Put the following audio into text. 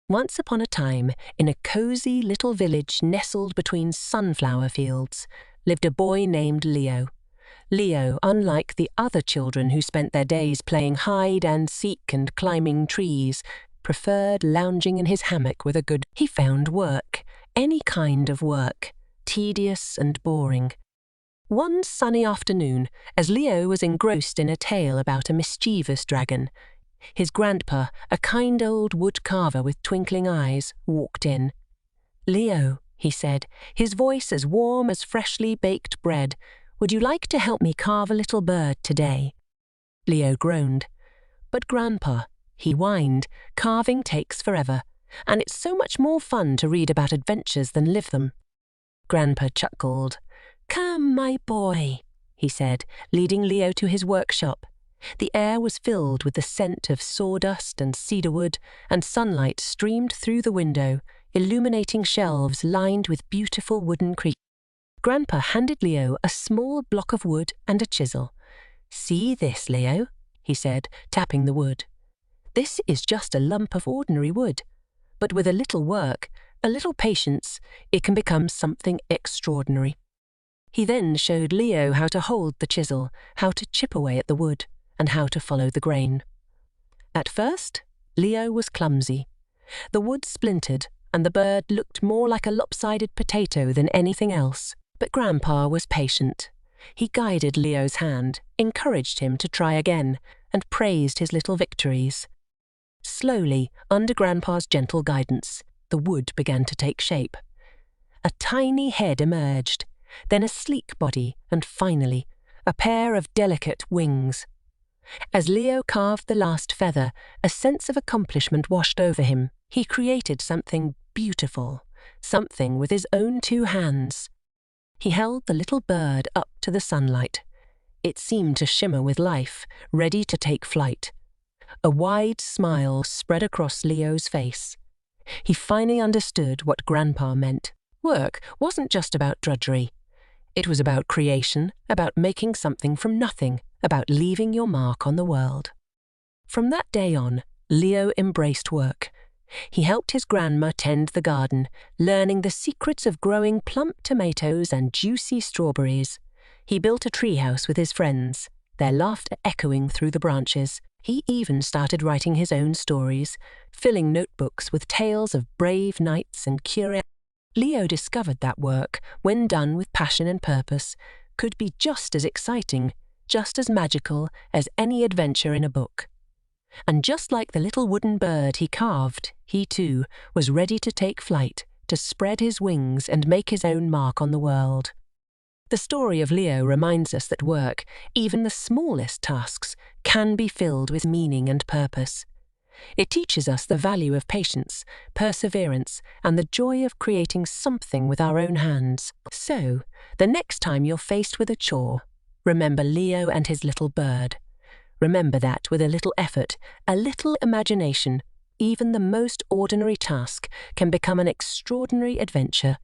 Once upon a time, in a cozy little village nestled between sunflower fields, lived a boy named Leo. Leo, unlike the other children who spent their days playing hide and seek and climbing trees, preferred lounging in his hammock with a good. He found work, any kind of work, tedious and boring. One sunny afternoon, as Leo was engrossed in a tale about a mischievous dragon, his grandpa, a kind old woodcarver with twinkling eyes, walked in. "Leo," he said, his voice as warm as freshly baked bread, "would you like to help me carve a little bird today?" Leo groaned. "But Grandpa," he whined, "carving takes forever, and it's so much more fun to read about adventures than live them." Grandpa chuckled. "Come, my boy," he said, leading Leo to his workshop. The air was filled with the scent of sawdust and cedarwood, and sunlight streamed through the window, illuminating shelves lined with beautiful wooden creatures. Grandpa handed Leo a small block of wood and a chisel. "See this, Leo," he said, tapping the wood. "This is just a lump of ordinary wood, but with a little work, a little patience, it can become something extraordinary." He then showed Leo how to hold the chisel, how to chip away at the wood, and how to follow the grain. At first, Leo was clumsy. The wood splintered, and the bird looked more like a lopsided potato than anything else. But Grandpa was patient. He guided Leo's hand, encouraged him to try again, and praised his little victories. Slowly, under Grandpa's gentle guidance, the wood began to take shape. A tiny head emerged, then a sleek body, and finally, a pair of delicate wings. As Leo carved the last feather, a sense of accomplishment washed over him. He created something beautiful, something with his own 2 hands. He held the little bird up to the sunlight. It seemed to shimmer with life, ready to take flight. A wide smile spread across Leo's face. He finally understood what Grandpa meant. Work wasn't just about drudgery. It was about creation, about making something from nothing, about leaving your mark on the world. From that day on, Leo embraced work. He helped his grandma tend the garden, learning the secrets of growing plump tomatoes and juicy strawberries. He built a treehouse with his friends, their laughter echoing through the branches. He even started writing his own stories, filling notebooks with tales of brave knights and curiosity. Leo discovered that work, when done with passion and purpose, could be just as exciting, just as magical as any adventure in a book. And just like the little wooden bird he carved, he too was ready to take flight, to spread his wings and make his own mark on the world. The story of Leo reminds us that work, even the smallest tasks, can be filled with meaning and purpose. It teaches us the value of patience, perseverance, and the joy of creating something with our own hands. So, the next time you're faced with a chore, remember Leo and his little bird. Remember that with a little effort, a little imagination, even the most ordinary task can become an extraordinary adventure